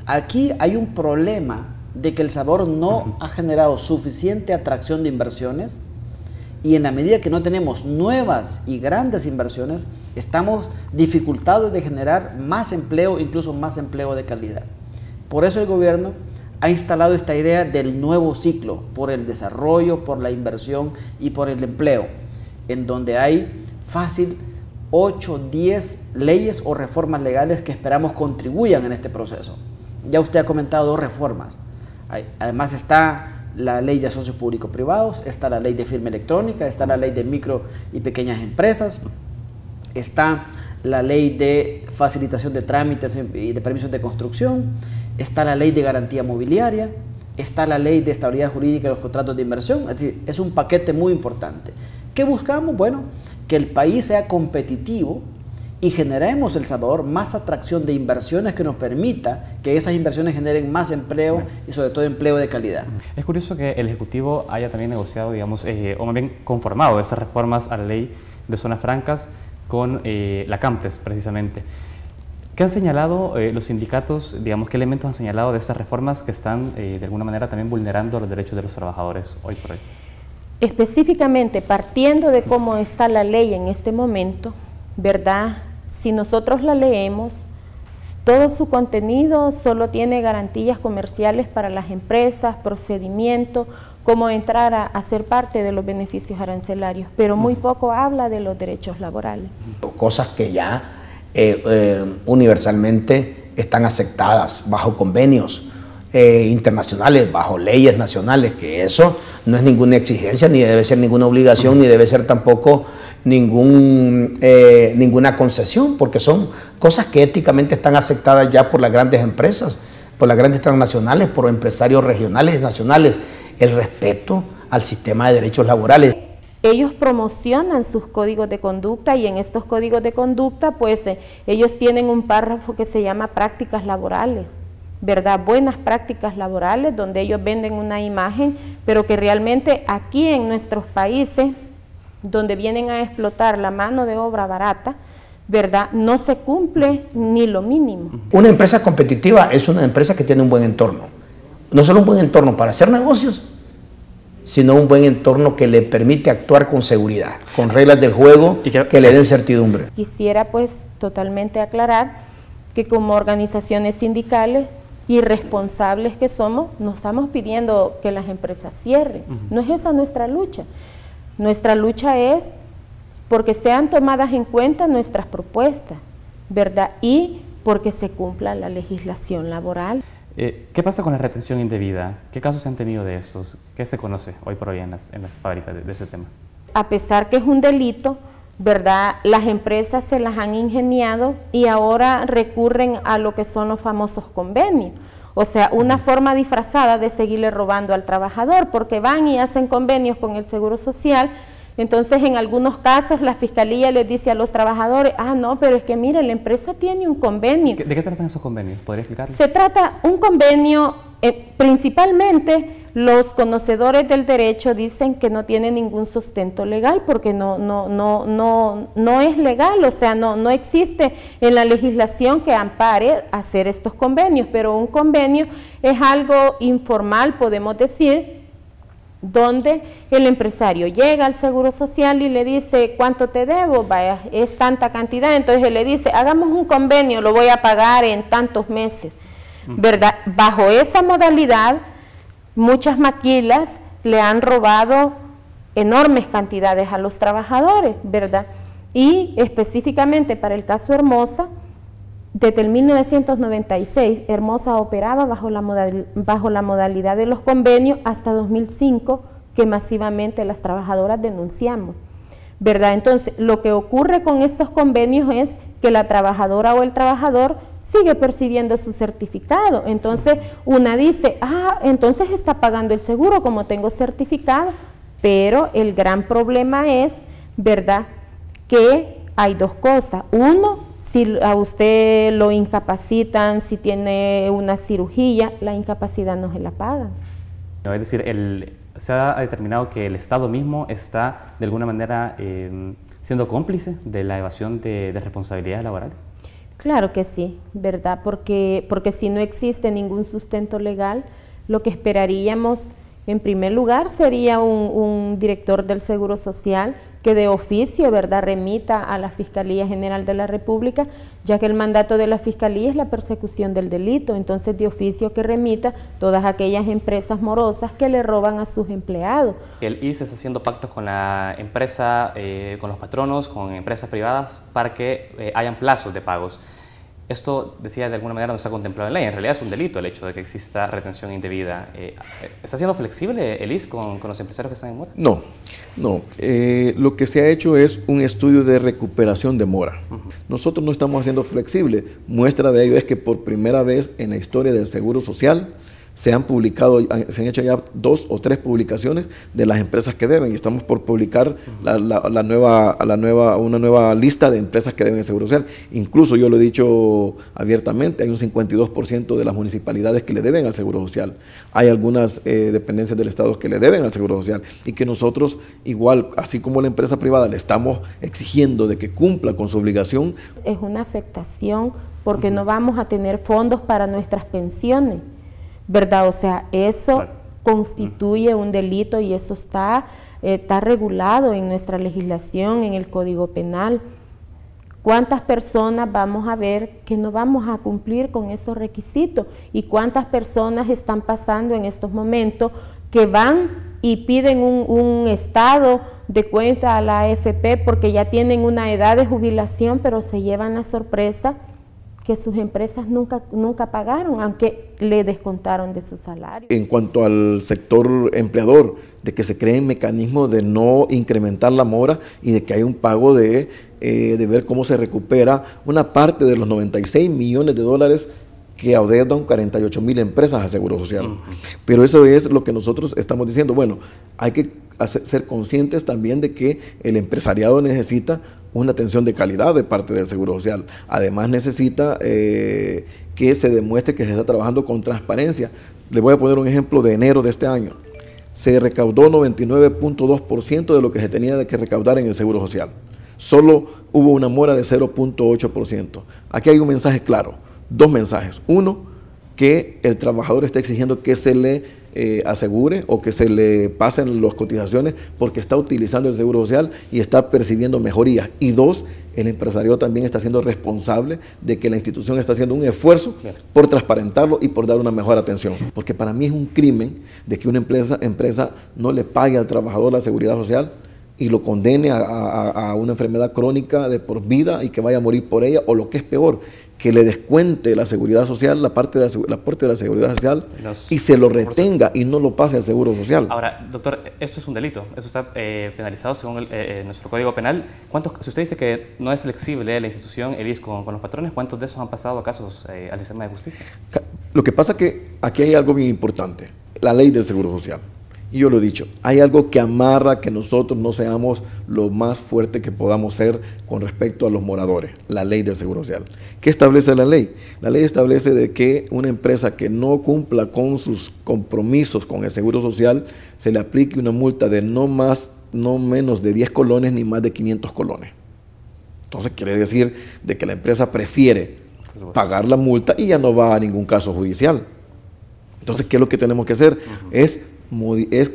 aquí hay un problema de que El Salvador no ha generado suficiente atracción de inversiones, y en la medida que no tenemos nuevas y grandes inversiones, estamos dificultados de generar más empleo, incluso más empleo de calidad. Por eso el gobierno ha instalado esta idea del nuevo ciclo, por el desarrollo, por la inversión y por el empleo, en donde hay fácil 8, 10 leyes o reformas legales que esperamos contribuyan en este proceso. Ya usted ha comentado 2 reformas. Además está la ley de socios públicos privados, está la ley de firma electrónica, está la ley de micro y pequeñas empresas, está la ley de facilitación de trámites y de permisos de construcción, está la ley de garantía mobiliaria, está la ley de estabilidad jurídica de los contratos de inversión. Es decir, es un paquete muy importante. ¿Qué buscamos? Bueno, que el país sea competitivo y generemos El Salvador más atracción de inversiones que nos permita que esas inversiones generen más empleo y sobre todo empleo de calidad. Es curioso que el Ejecutivo haya también negociado, digamos, o más bien conformado esas reformas a la ley de zonas francas con la CAMTES, precisamente. ¿Qué han señalado los sindicatos, digamos, qué elementos han señalado de esas reformas que están de alguna manera también vulnerando los derechos de los trabajadores hoy por hoy? Específicamente, partiendo de cómo está la ley en este momento, ¿verdad? Si nosotros la leemos, todo su contenido solo tiene garantías comerciales para las empresas, procedimiento, cómo entrar a ser parte de los beneficios arancelarios, pero muy poco habla de los derechos laborales. Cosas que ya universalmente están aceptadas bajo convenios internacionales, bajo leyes nacionales, que eso no es ninguna exigencia, ni debe ser ninguna obligación, ni debe ser tampoco ninguna concesión, porque son cosas que éticamente están aceptadas ya por las grandes empresas, por las grandes transnacionales, por empresarios regionales y nacionales, el respeto al sistema de derechos laborales. Ellos promocionan sus códigos de conducta y en estos códigos de conducta pues ellos tienen un párrafo que se llama prácticas laborales, ¿verdad? Buenas prácticas laborales, donde ellos venden una imagen, pero que realmente aquí en nuestros países, donde vienen a explotar la mano de obra barata, ¿verdad? No se cumple ni lo mínimo. Una empresa competitiva es una empresa que tiene un buen entorno. No solo un buen entorno para hacer negocios, sino un buen entorno que le permite actuar con seguridad, con reglas del juego que le den certidumbre. Quisiera pues totalmente aclarar que como organizaciones sindicales y responsables que somos, no estamos pidiendo que las empresas cierren. No es esa nuestra lucha. Nuestra lucha es porque sean tomadas en cuenta nuestras propuestas, ¿verdad? Y porque se cumpla la legislación laboral. ¿Qué pasa con la retención indebida? ¿Qué casos se han tenido de estos? ¿Qué se conoce hoy por hoy en las fábricas de ese tema? A pesar que es un delito, ¿verdad? Las empresas se las han ingeniado y ahora recurren a lo que son los famosos convenios. O sea, una forma disfrazada de seguirle robando al trabajador, porque van y hacen convenios con el Seguro Social. Entonces, en algunos casos, la Fiscalía les dice a los trabajadores, ah, no, pero es que mire, la empresa tiene un convenio. ¿De qué tratan esos convenios? ¿Podría explicarlo? Se trata un convenio, principalmente los conocedores del derecho dicen que no tiene ningún sustento legal, porque no es legal, o sea, no existe en la legislación que ampare hacer estos convenios, pero un convenio es algo informal, podemos decir, donde el empresario llega al Seguro Social y le dice, ¿cuánto te debo? Vaya, es tanta cantidad, entonces él le dice, hagamos un convenio, lo voy a pagar en tantos meses, ¿verdad? Bajo esa modalidad, muchas maquilas le han robado enormes cantidades a los trabajadores, ¿verdad? Y específicamente para el caso Hermosa, desde el 1996, Hermosa operaba bajo la modalidad de los convenios hasta 2005, que masivamente las trabajadoras denunciamos, ¿verdad? Entonces, lo que ocurre con estos convenios es que la trabajadora o el trabajador sigue percibiendo su certificado. Entonces, una dice, ah, entonces está pagando el seguro como tengo certificado, pero el gran problema es, ¿verdad?, que hay dos cosas. Uno, si a usted lo incapacitan, si tiene una cirugía, la incapacidad no se la pagan. Es decir, se ha determinado que el Estado mismo está de alguna manera siendo cómplice de la evasión de responsabilidades laborales. Claro que sí, ¿verdad? Porque si no existe ningún sustento legal, lo que esperaríamos en primer lugar sería un director del Seguro Social que de oficio, ¿verdad?, remita a la Fiscalía General de la República, ya que el mandato de la Fiscalía es la persecución del delito. Entonces, de oficio que remita todas aquellas empresas morosas que le roban a sus empleados. El ISS está haciendo pactos con la empresa, con los patronos, con empresas privadas, para que hayan plazos de pagos. Esto, decía, de alguna manera no está contemplado en ley. En realidad es un delito el hecho de que exista retención indebida. ¿Está siendo flexible el ISS con los empresarios que están en mora? No. Lo que se ha hecho es un estudio de recuperación de mora. Nosotros no estamos haciendo flexible. Muestra de ello es que por primera vez en la historia del Seguro Social se han hecho ya 2 o 3 publicaciones de las empresas que deben, y estamos por publicar una nueva lista de empresas que deben el Seguro Social. Incluso yo lo he dicho abiertamente, hay un 52% de las municipalidades que le deben al Seguro Social. Hay algunas dependencias del Estado que le deben al Seguro Social, y que nosotros, igual, así como la empresa privada, le estamos exigiendo de que cumpla con su obligación. Es una afectación porque no vamos a tener fondos para nuestras pensiones, ¿verdad? O sea, eso constituye un delito y eso está regulado en nuestra legislación, en el Código Penal. ¿Cuántas personas vamos a ver que no vamos a cumplir con esos requisitos? ¿Y cuántas personas están pasando en estos momentos que van y piden un estado de cuenta a la AFP porque ya tienen una edad de jubilación, pero se llevan la sorpresa que sus empresas nunca pagaron, aunque le descontaron de su salario? En cuanto al sector empleador, de que se creen mecanismos de no incrementar la mora y de que hay un pago de ver cómo se recupera una parte de los 96 millones de dólares que adeudan 48,000 empresas a Seguro Social. Pero eso es lo que nosotros estamos diciendo. Bueno, hay que ser conscientes también de que el empresariado necesita una atención de calidad de parte del Seguro Social. Además necesita que se demuestre que se está trabajando con transparencia. Le voy a poner un ejemplo de enero de este año. Se recaudó 99.2% de lo que se tenía que recaudar en el Seguro Social. Solo hubo una mora de 0.8%. Aquí hay un mensaje claro, 2 mensajes. Uno, que el trabajador está exigiendo que se le asegure o que se le pasen las cotizaciones porque está utilizando el Seguro Social y está percibiendo mejorías. Y 2, el empresario también está siendo responsable de que la institución está haciendo un esfuerzo por transparentarlo y por dar una mejor atención. Porque para mí es un crimen de que una empresa no le pague al trabajador la seguridad social y lo condene a una enfermedad crónica de por vida y que vaya a morir por ella, o lo que es peor, que le descuente la seguridad social, la parte de la seguridad social, y se lo retenga y no lo pase al Seguro Social. Ahora, doctor, esto es un delito, eso está penalizado según nuestro Código Penal. Si usted dice que no es flexible la institución, el ISS, con los patrones, ¿cuántos de esos han pasado a casos al sistema de justicia? Lo que pasa es que aquí hay algo bien importante, la ley del Seguro Social. Y yo lo he dicho, hay algo que amarra que nosotros no seamos lo más fuerte que podamos ser con respecto a los moradores, la ley del Seguro Social. ¿Qué establece la ley? La ley establece de que una empresa que no cumpla con sus compromisos con el Seguro Social, se le aplique una multa de no menos de 10 colones ni más de 500 colones. Entonces quiere decir de que la empresa prefiere pagar la multa y ya no va a ningún caso judicial. Entonces, ¿qué es lo que tenemos que hacer? Es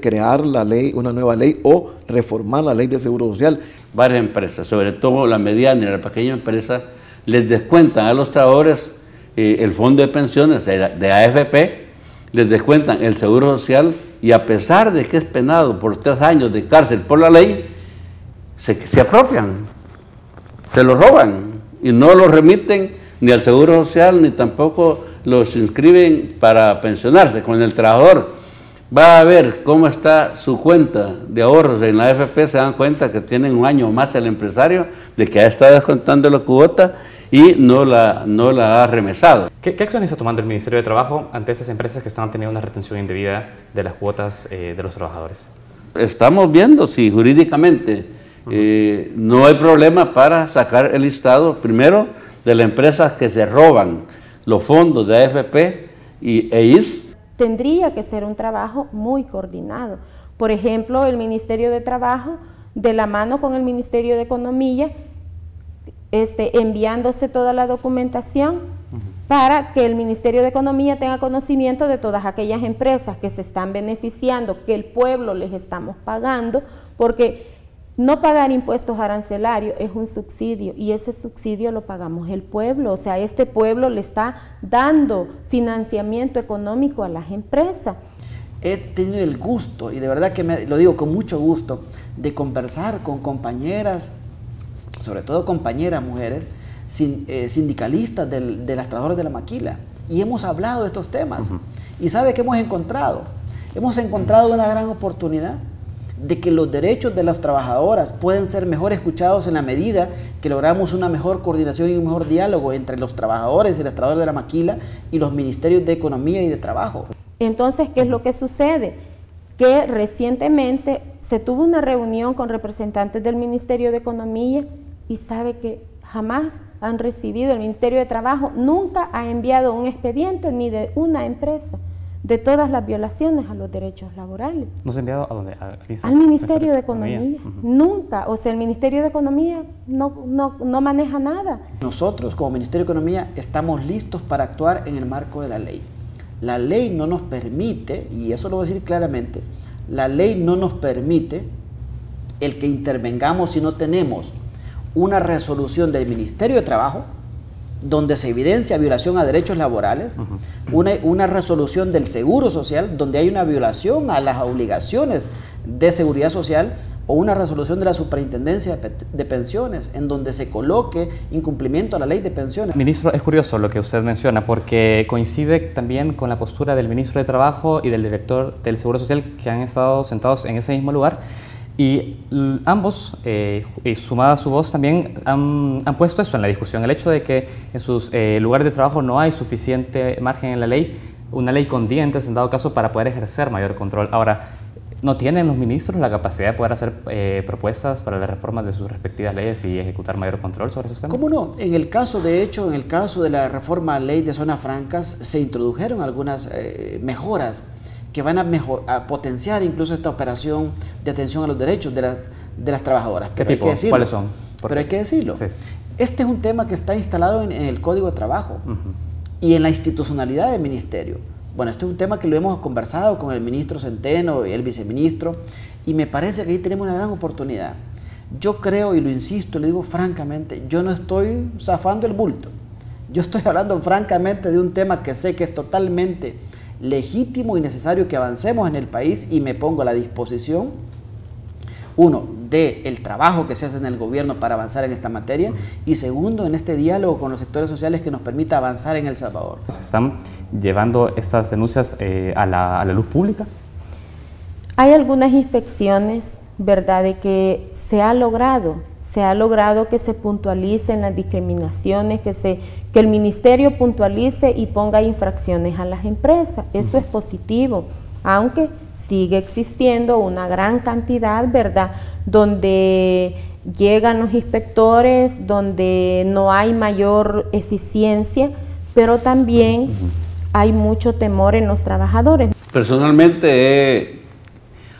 crear la ley, una nueva ley, o reformar la ley del Seguro Social. Varias empresas, sobre todo la mediana y la pequeña empresa, les descuentan a los trabajadores el fondo de pensiones de AFP, les descuentan el Seguro Social, y a pesar de que es penado por 3 años de cárcel por la ley, se apropian, se lo roban y no lo remiten ni al Seguro Social ni tampoco los inscriben para pensionarse. Con el trabajador va a ver cómo está su cuenta de ahorros en la AFP, se dan cuenta que tienen un año más el empresario de que ha estado descontando la cuota y no la ha remesado. ¿Qué acciones está tomando el Ministerio de Trabajo ante esas empresas que están teniendo una retención indebida de las cuotas de los trabajadores? Estamos viendo si jurídicamente no hay problema para sacar el listado, primero, de las empresas que se roban los fondos de AFP e ISS. Tendría que ser un trabajo muy coordinado. Por ejemplo, el Ministerio de Trabajo, de la mano con el Ministerio de Economía, enviándose toda la documentación para que el Ministerio de Economía tenga conocimiento de todas aquellas empresas que se están beneficiando, que el pueblo les estamos pagando, porque no pagar impuestos arancelarios es un subsidio y ese subsidio lo pagamos el pueblo, o sea, este pueblo le está dando financiamiento económico a las empresas. He tenido el gusto, y de verdad que lo digo con mucho gusto, de conversar con compañeras, sobre todo compañeras mujeres, sindicalistas de las trabajadoras de la maquila, y hemos hablado de estos temas. ¿Y sabe qué hemos encontrado? Hemos encontrado una gran oportunidad de que los derechos de las trabajadoras pueden ser mejor escuchados en la medida que logramos una mejor coordinación y un mejor diálogo entre los trabajadores y las trabajadoras de la maquila y los ministerios de Economía y de Trabajo. Entonces, ¿qué es lo que sucede? Que recientemente se tuvo una reunión con representantes del Ministerio de Economía y sabe que jamás han recibido, el Ministerio de Trabajo nunca ha enviado un expediente ni de una empresa de todas las violaciones a los derechos laborales. ¿No se ha enviado a dónde? Al Ministerio de Economía. Nunca. O sea, el Ministerio de Economía no maneja nada. Nosotros, como Ministerio de Economía, estamos listos para actuar en el marco de la ley. La ley no nos permite, y eso lo voy a decir claramente, la ley no nos permite el que intervengamos si no tenemos una resolución del Ministerio de Trabajo donde se evidencia violación a derechos laborales, una resolución del Seguro Social donde hay una violación a las obligaciones de seguridad social, o una resolución de la Superintendencia de Pensiones en donde se coloque incumplimiento a la ley de pensiones. Ministro, es curioso lo que usted menciona porque coincide también con la postura del ministro de Trabajo y del director del Seguro Social, que han estado sentados en ese mismo lugar. Y ambos, y sumada a su voz, también han puesto eso en la discusión, el hecho de que en sus lugares de trabajo no hay suficiente margen en la ley, una ley con dientes en dado caso para poder ejercer mayor control. Ahora, ¿no tienen los ministros la capacidad de poder hacer propuestas para las reformas de sus respectivas leyes y ejecutar mayor control sobre esos temas? ¿Cómo no? En el caso, de hecho, en el caso de la reforma a ley de zonas francas, se introdujeron algunas mejoras que van a potenciar incluso esta operación de atención a los derechos de las trabajadoras. Pero hay que decirlo. ¿Cuáles son? Pero hay que decirlo. Sí. Este es un tema que está instalado en el Código de Trabajo y en la institucionalidad del Ministerio. Bueno, este es un tema que lo hemos conversado con el ministro Centeno y el viceministro, y me parece que ahí tenemos una gran oportunidad. Yo creo, y lo insisto, le digo francamente, yo no estoy zafando el bulto. Yo estoy hablando francamente de un tema que sé que es totalmente legítimo y necesario que avancemos en el país, y me pongo a la disposición, uno, del trabajo que se hace en el gobierno para avanzar en esta materia, y segundo, en este diálogo con los sectores sociales que nos permita avanzar en El Salvador. ¿Se están llevando estas denuncias a la luz pública? Hay algunas inspecciones, ¿verdad?, de que se ha logrado que se puntualicen las discriminaciones, que el ministerio puntualice y ponga infracciones a las empresas. Eso es positivo, aunque sigue existiendo una gran cantidad, ¿verdad?, donde llegan los inspectores, donde no hay mayor eficiencia, pero también hay mucho temor en los trabajadores. Personalmente he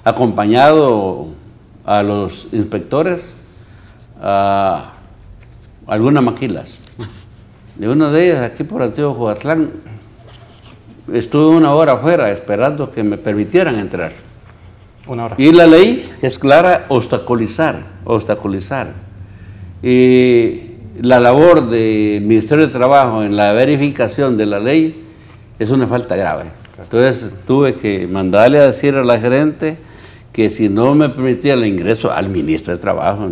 acompañado a los inspectores a algunas maquilas. De una de ellas, aquí por Antiguo Joatlán, estuve una hora afuera esperando que me permitieran entrar. Una hora. Y la ley es clara: obstaculizar. Y la labor del Ministerio de Trabajo en la verificación de la ley es una falta grave. Entonces tuve que mandarle a decir a la gerente que si no me permitía el ingreso al ministro de Trabajo,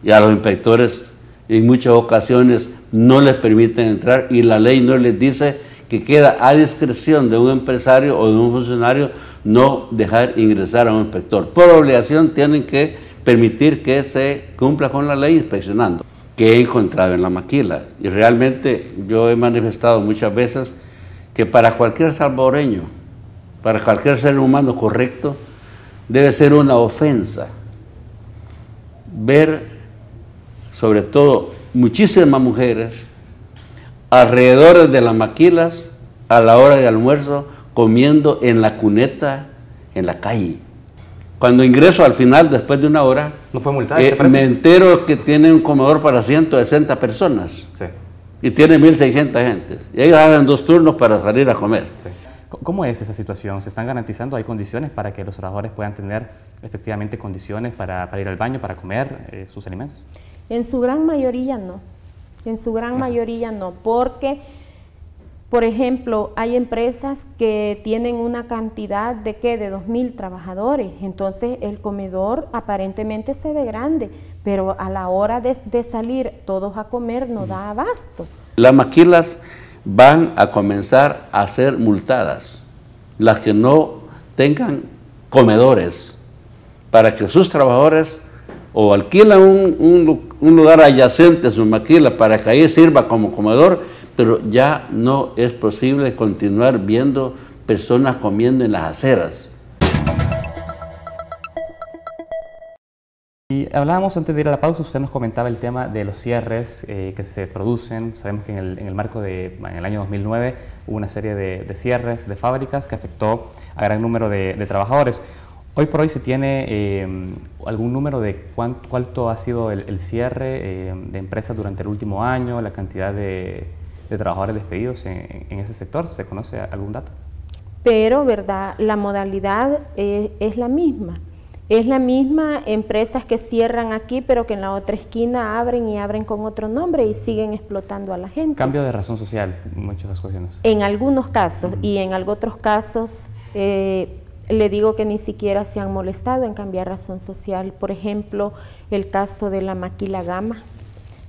y a los inspectores en muchas ocasiones no les permiten entrar, y la ley no les dice que queda a discreción de un empresario o de un funcionario no dejar ingresar a un inspector. Por obligación tienen que permitir que se cumpla con la ley inspeccionando, que he encontrado en la maquila. Y realmente yo he manifestado muchas veces que para cualquier salvadoreño, para cualquier ser humano correcto, debe ser una ofensa ver, sobre todo, muchísimas mujeres alrededor de las maquilas a la hora de almuerzo, comiendo en la cuneta en la calle. Cuando ingreso al final, después de una hora, ¿no fue multada? Me entero que tiene un comedor para 160 personas. Sí. Y tiene 1.600 gentes. Y ellos hagan 2 turnos para salir a comer. Sí. ¿Cómo es esa situación? ¿Se están garantizando? ¿Hay condiciones para que los trabajadores puedan tener efectivamente condiciones para ir al baño, para comer sus alimentos? En su gran mayoría no. En su gran mayoría no, porque, por ejemplo, hay empresas que tienen una cantidad de ¿qué? De 2.000 trabajadores, entonces el comedor aparentemente se ve grande, pero a la hora de salir todos a comer no da abasto. Las maquilas van a comenzar a ser multadas, las que no tengan comedores, para que sus trabajadores o alquilan un lugar adyacente a su maquila para que ahí sirva como comedor, pero ya no es posible continuar viendo personas comiendo en las aceras. Y hablábamos antes de ir a la pausa, usted nos comentaba el tema de los cierres que se producen. Sabemos que en el marco en el año 2009 hubo una serie de cierres de fábricas que afectó a gran número de trabajadores. Hoy por hoy se tiene algún número de cuánto ha sido el cierre de empresas durante el último año, la cantidad de trabajadores despedidos en ese sector. ¿Se conoce algún dato? Pero, ¿verdad? La modalidad es la misma. Es la misma, empresas que cierran aquí, pero que en la otra esquina abren y abren con otro nombre y siguen explotando a la gente. Cambio de razón social en muchas ocasiones. En algunos casos, y en otros casos, le digo que ni siquiera se han molestado en cambiar razón social. Por ejemplo, el caso de la Maquila Gama.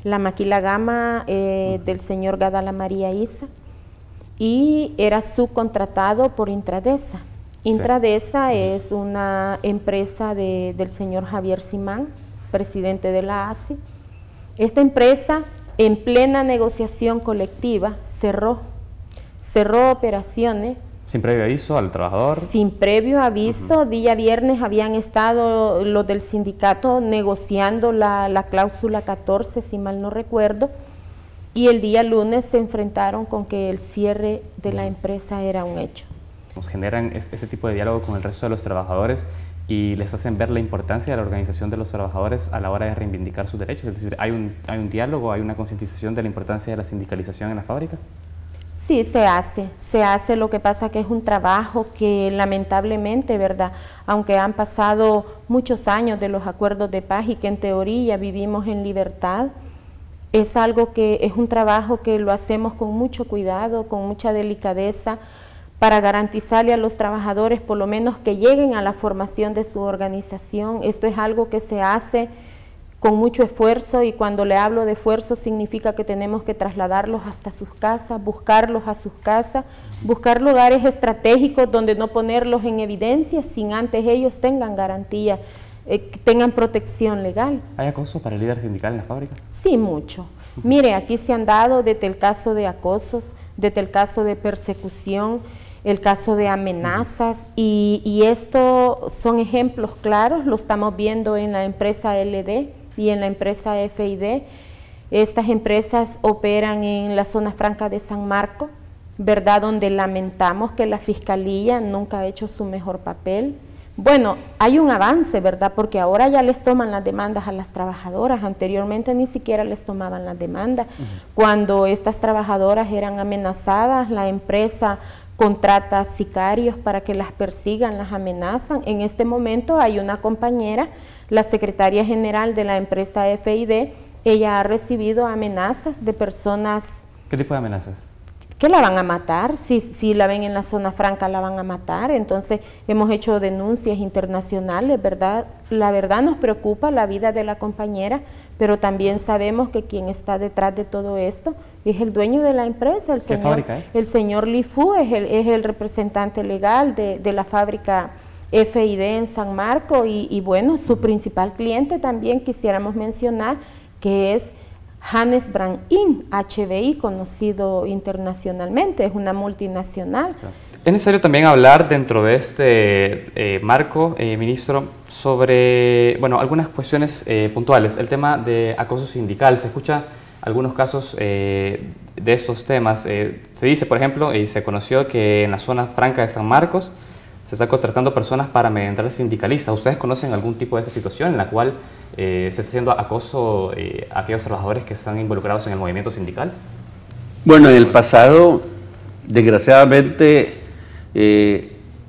La Maquila Gama del señor Gadala María Isa, y era subcontratado por Intradesa. Intradesa sí. Es una empresa del señor Javier Simán, presidente de la ASI. Esta empresa, en plena negociación colectiva, cerró operaciones. ¿Sin previo aviso al trabajador? Sin previo aviso. Día viernes habían estado los del sindicato negociando la cláusula 14, si mal no recuerdo, y el día lunes se enfrentaron con que el cierre de la empresa era un hecho. Nos generan ese tipo de diálogo con el resto de los trabajadores y les hacen ver la importancia de la organización de los trabajadores a la hora de reivindicar sus derechos. Es decir, ¿hay un diálogo, hay una concientización de la importancia de la sindicalización en la fábrica? Sí, se hace, lo que pasa que es un trabajo que lamentablemente, ¿verdad? Aunque han pasado muchos años de los acuerdos de paz y que en teoría vivimos en libertad, es algo que es un trabajo que lo hacemos con mucho cuidado, con mucha delicadeza, para garantizarle a los trabajadores por lo menos que lleguen a la formación de su organización. Esto es algo que se hace con mucho esfuerzo, y cuando le hablo de esfuerzo significa que tenemos que trasladarlos hasta sus casas, buscarlos a sus casas, buscar lugares estratégicos donde no ponerlos en evidencia sin antes ellos tengan garantía, tengan protección legal. ¿Hay acoso para el líder sindical en las fábricas? Sí, mucho. Mire, aquí se han dado desde el caso de acosos, desde el caso de persecución, el caso de amenazas, y esto son ejemplos claros, lo estamos viendo en la empresa LD y en la empresa FID. Estas empresas operan en la zona franca de San Marcos, ¿verdad? Donde lamentamos que la Fiscalía nunca ha hecho su mejor papel. Bueno, hay un avance, ¿verdad? Porque ahora ya les toman las demandas a las trabajadoras. Anteriormente ni siquiera les tomaban las demandas. Cuando estas trabajadoras eran amenazadas, la empresa contrata sicarios para que las persigan, las amenazan. En este momento hay una compañera, la secretaria general de la empresa FID, ella ha recibido amenazas de personas... ¿Qué tipo de amenazas? Que la van a matar, si la ven en la zona franca la van a matar. Entonces hemos hecho denuncias internacionales, ¿verdad? La verdad nos preocupa la vida de la compañera, pero también sabemos que quien está detrás de todo esto es el dueño de la empresa, ¿Qué fábrica es? El señor Li Fu es el representante legal de la fábrica FID en San Marcos, y bueno, su principal cliente también quisiéramos mencionar, que es Hannes Brand Inc., HBI, conocido internacionalmente, es una multinacional. Es necesario también hablar dentro de este marco, ministro, sobre algunas cuestiones puntuales. El tema de acoso sindical, se escucha algunos casos de estos temas. Se dice, por ejemplo, y se conoció que en la zona franca de San Marcos se está contratando personas para amedrentar al sindicalista. ¿Ustedes conocen algún tipo de esa situación en la cual se está haciendo acoso a aquellos trabajadores que están involucrados en el movimiento sindical? Bueno, en el pasado, desgraciadamente,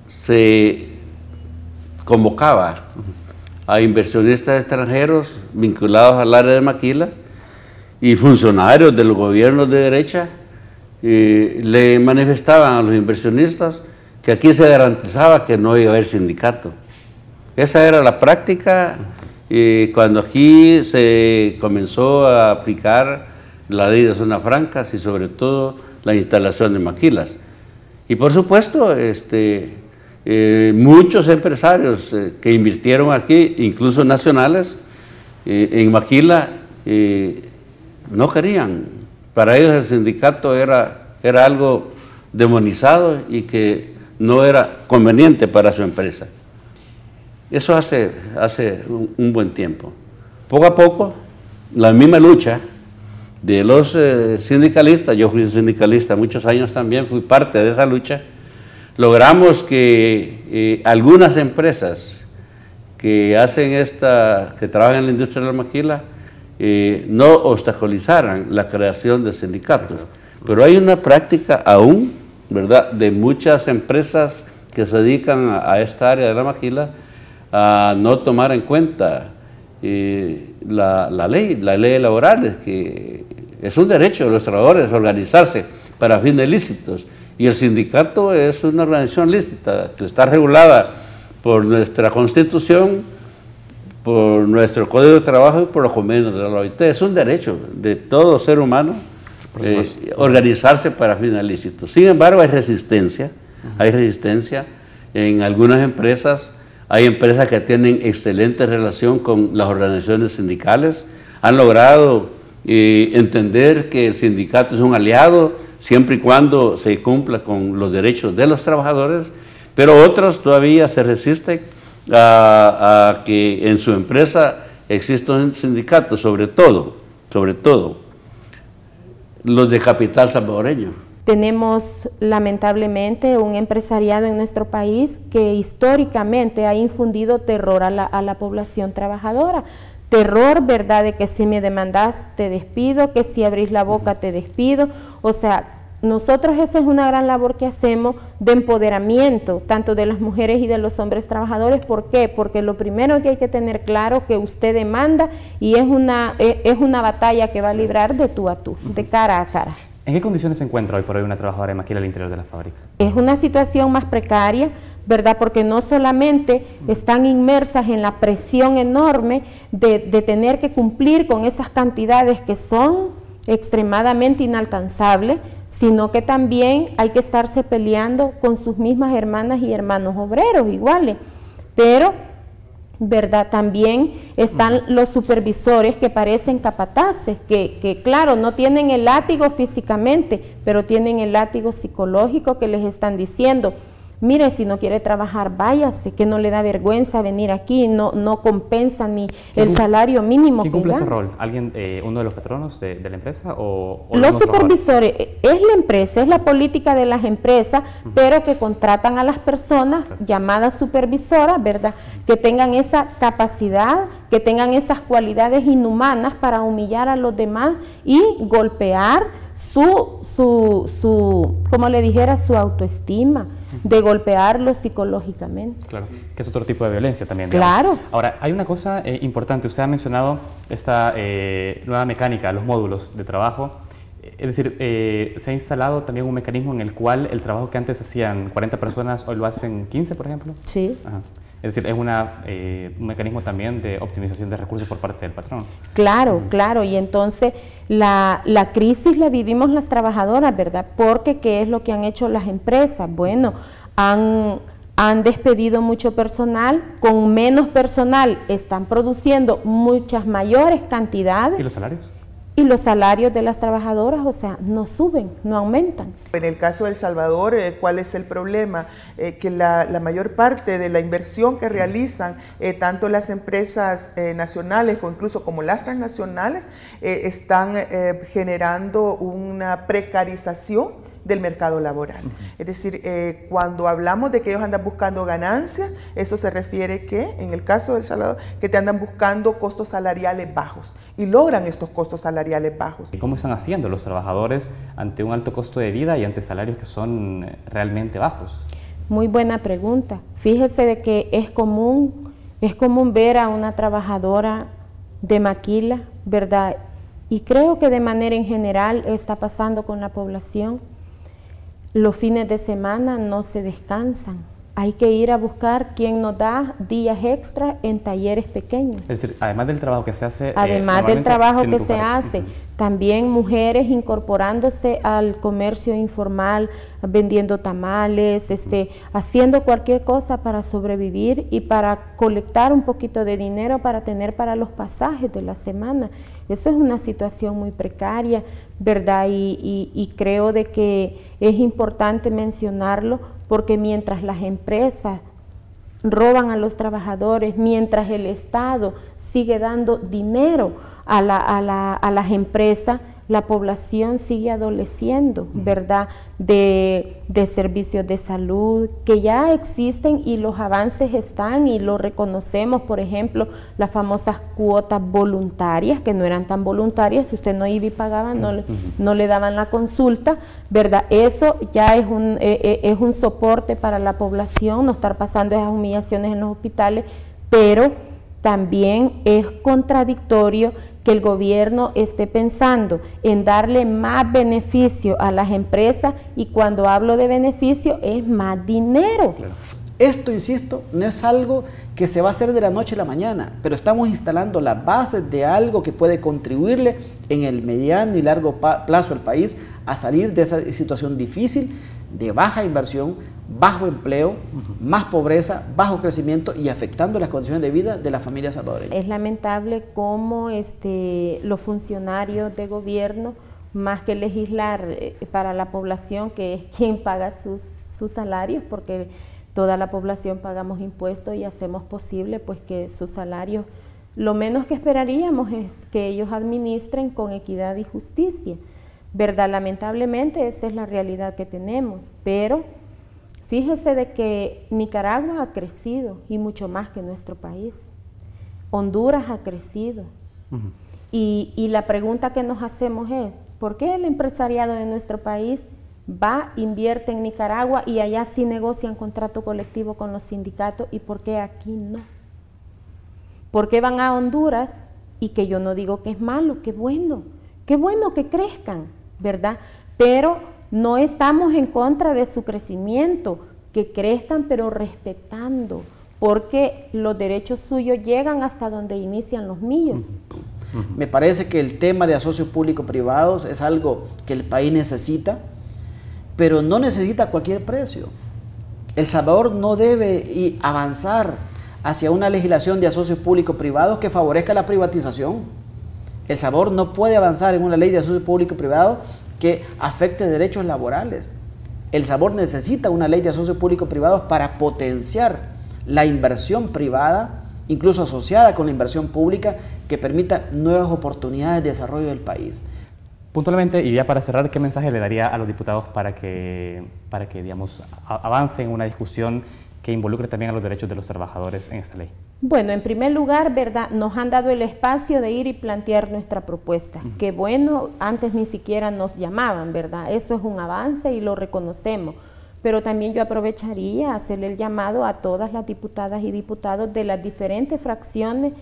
se convocaba a inversionistas extranjeros vinculados al área de Maquila y funcionarios de los gobiernos de derecha le manifestaban a los inversionistas que aquí se garantizaba que no iba a haber sindicato. Esa era la práctica cuando aquí se comenzó a aplicar la ley de zonas francas y sobre todo la instalación de maquilas. Y por supuesto, muchos empresarios que invirtieron aquí, incluso nacionales, en maquila, no querían. Para ellos el sindicato era algo demonizado y que no era conveniente para su empresa. Eso hace un buen tiempo. Poco a poco, la misma lucha de los sindicalistas, yo fui sindicalista muchos años también, fui parte de esa lucha, logramos que algunas empresas que trabajan en la industria de la maquila, no obstaculizaran la creación de sindicatos. Pero hay una práctica aún, ¿verdad?, de muchas empresas que se dedican a esta área de la maquila a no tomar en cuenta la ley laboral, que es un derecho de los trabajadores organizarse para fines lícitos. Y el sindicato es una organización lícita que está regulada por nuestra Constitución, por nuestro Código de Trabajo y por los convenios de la OIT. Es un derecho de todo ser humano organizarse para fines lícitos. Sin embargo, hay resistencia en algunas empresas. Hay empresas que tienen excelente relación con las organizaciones sindicales, han logrado entender que el sindicato es un aliado siempre y cuando se cumpla con los derechos de los trabajadores, pero otros todavía se resisten a que en su empresa exista un sindicato, sobre todo los de capital salvadoreño. Tenemos lamentablemente un empresariado en nuestro país que históricamente ha infundido terror a la población trabajadora. Terror, ¿verdad?, de que si me demandas te despido, que si abrís la boca te despido. O sea, nosotros esa es una gran labor que hacemos de empoderamiento, tanto de las mujeres y de los hombres trabajadores. ¿Por qué? Porque lo primero que hay que tener claro que usted demanda y es una batalla que va a librar de tú a tú, de cara a cara. ¿En qué condiciones se encuentra hoy por hoy una trabajadora de maquila al interior de la fábrica? Es una situación más precaria, ¿verdad? Porque no solamente están inmersas en la presión enorme de tener que cumplir con esas cantidades que son extremadamente inalcanzables, sino que también hay que estarse peleando con sus mismas hermanas y hermanos obreros iguales. Pero, ¿verdad?, también están los supervisores que parecen capataces, que claro, no tienen el látigo físicamente, pero tienen el látigo psicológico que les están diciendo: mire, si no quiere trabajar, váyase, que no le da vergüenza venir aquí, no compensa ni el salario mínimo. ¿Quién cumple ese rol? ¿Alguien, uno de los patronos de la empresa o los supervisores? Es la empresa, es la política de las empresas, pero que contratan a las personas llamadas supervisoras, ¿verdad?, que tengan esa capacidad, que tengan esas cualidades inhumanas para humillar a los demás y golpear como le dijera, su autoestima, de golpearlo psicológicamente. Claro, que es otro tipo de violencia también. Claro. Digamos. Ahora, hay una cosa importante, usted ha mencionado esta nueva mecánica, los módulos de trabajo. Es decir, se ha instalado también un mecanismo en el cual el trabajo que antes hacían 40 personas, hoy lo hacen 15, por ejemplo. Sí. Ajá. Es decir, es un mecanismo también de optimización de recursos por parte del patrón. Claro, claro, y entonces la crisis la vivimos las trabajadoras, ¿verdad? Porque ¿qué es lo que han hecho las empresas? Bueno, han despedido mucho personal, con menos personal están produciendo muchas mayores cantidades. ¿Y los salarios? Y los salarios de las trabajadoras, o sea, no suben, no aumentan. En el caso de El Salvador, ¿cuál es el problema? Que la mayor parte de la inversión que realizan tanto las empresas nacionales o incluso como las transnacionales están generando una precarización del mercado laboral. Es decir, cuando hablamos de que ellos andan buscando ganancias, eso se refiere que, en el caso de El Salvador, que te andan buscando costos salariales bajos y logran estos costos salariales bajos. ¿Y cómo están haciendo los trabajadores ante un alto costo de vida y ante salarios que son realmente bajos? Muy buena pregunta. Fíjese de que es común ver a una trabajadora de maquila, ¿verdad? Y creo que de manera en general está pasando con la población. Los fines de semana no se descansan. Hay que ir a buscar quién nos da días extra en talleres pequeños. Es decir, además del trabajo que se hace... Además del trabajo que se hace, también mujeres incorporándose al comercio informal, vendiendo tamales, haciendo cualquier cosa para sobrevivir y para colectar un poquito de dinero para tener para los pasajes de la semana. Eso es una situación muy precaria, ¿verdad? Y creo de que es importante mencionarlo, porque mientras las empresas roban a los trabajadores, mientras el Estado sigue dando dinero a las empresas, la población sigue adoleciendo, ¿verdad?, de servicios de salud que ya existen y los avances están y lo reconocemos. Por ejemplo, las famosas cuotas voluntarias, que no eran tan voluntarias, si usted no iba y pagaba, no le daban la consulta, ¿verdad? Eso ya es un soporte para la población, no estar pasando esas humillaciones en los hospitales, pero también es contradictorio que el gobierno esté pensando en darle más beneficio a las empresas, y cuando hablo de beneficio es más dinero. Claro. Esto, insisto, no es algo que se va a hacer de la noche a la mañana, pero estamos instalando las bases de algo que puede contribuirle en el mediano y largo plazo al país a salir de esa situación difícil de baja inversión, bajo empleo, más pobreza, bajo crecimiento y afectando las condiciones de vida de las familias salvadoreñas. Es lamentable cómo los funcionarios de gobierno, más que legislar para la población, que es quien paga sus salarios, porque toda la población pagamos impuestos y hacemos posible pues que sus salarios, lo menos que esperaríamos es que ellos administren con equidad y justicia, ¿verdad? Lamentablemente esa es la realidad que tenemos, pero fíjese de que Nicaragua ha crecido y mucho más que nuestro país. Honduras ha crecido. Y la pregunta que nos hacemos es, ¿por qué el empresariado de nuestro país invierte en Nicaragua y allá sí negocian contrato colectivo con los sindicatos y por qué aquí no? ¿Por qué van a Honduras? Y que yo no digo que es malo, qué bueno que crezcan, ¿verdad? Pero no estamos en contra de su crecimiento, que crezcan pero respetando, porque los derechos suyos llegan hasta donde inician los míos. Me parece que el tema de asocios público-privados es algo que el país necesita, pero no necesita a cualquier precio. El Salvador no debe avanzar hacia una legislación de asocios público-privados que favorezca la privatización. El Salvador no puede avanzar en una ley de asocios público-privados que afecte derechos laborales. El Salvador necesita una ley de asocios público-privados para potenciar la inversión privada, incluso asociada con la inversión pública, que permita nuevas oportunidades de desarrollo del país. Puntualmente, y ya para cerrar, ¿qué mensaje le daría a los diputados para que digamos, avancen en una discusión que involucre también a los derechos de los trabajadores en esta ley? Bueno, en primer lugar, ¿verdad?, nos han dado el espacio de ir y plantear nuestra propuesta. Que bueno, antes ni siquiera nos llamaban, ¿verdad? Eso es un avance y lo reconocemos. Pero también yo aprovecharía a hacerle el llamado a todas las diputadas y diputados de las diferentes fracciones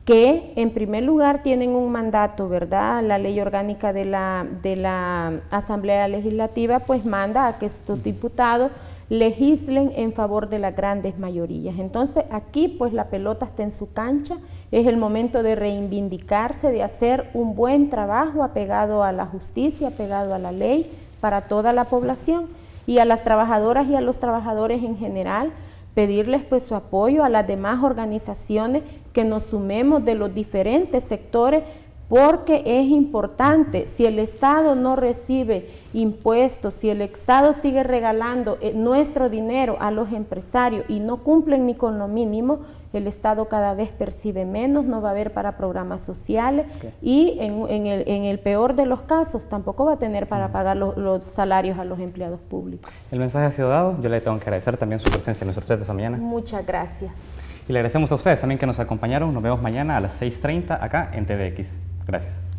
que en primer lugar tienen un mandato, ¿verdad? La ley orgánica de la Asamblea Legislativa pues manda a que estos diputados legislen en favor de las grandes mayorías. Entonces aquí pues la pelota está en su cancha, es el momento de reivindicarse, de hacer un buen trabajo apegado a la justicia, apegado a la ley para toda la población, y a las trabajadoras y a los trabajadores en general pedirles pues su apoyo a las demás organizaciones, que nos sumemos de los diferentes sectores, porque es importante. Si el Estado no recibe impuestos, si el Estado sigue regalando nuestro dinero a los empresarios y no cumplen ni con lo mínimo, el Estado cada vez percibe menos, no va a haber para programas sociales y en el peor de los casos tampoco va a tener para pagar los salarios a los empleados públicos. El mensaje ha sido dado, yo le tengo que agradecer también su presencia en nuestro set esta mañana. Muchas gracias. Y le agradecemos a ustedes también que nos acompañaron, nos vemos mañana a las 6:30 acá en TVX. Gracias.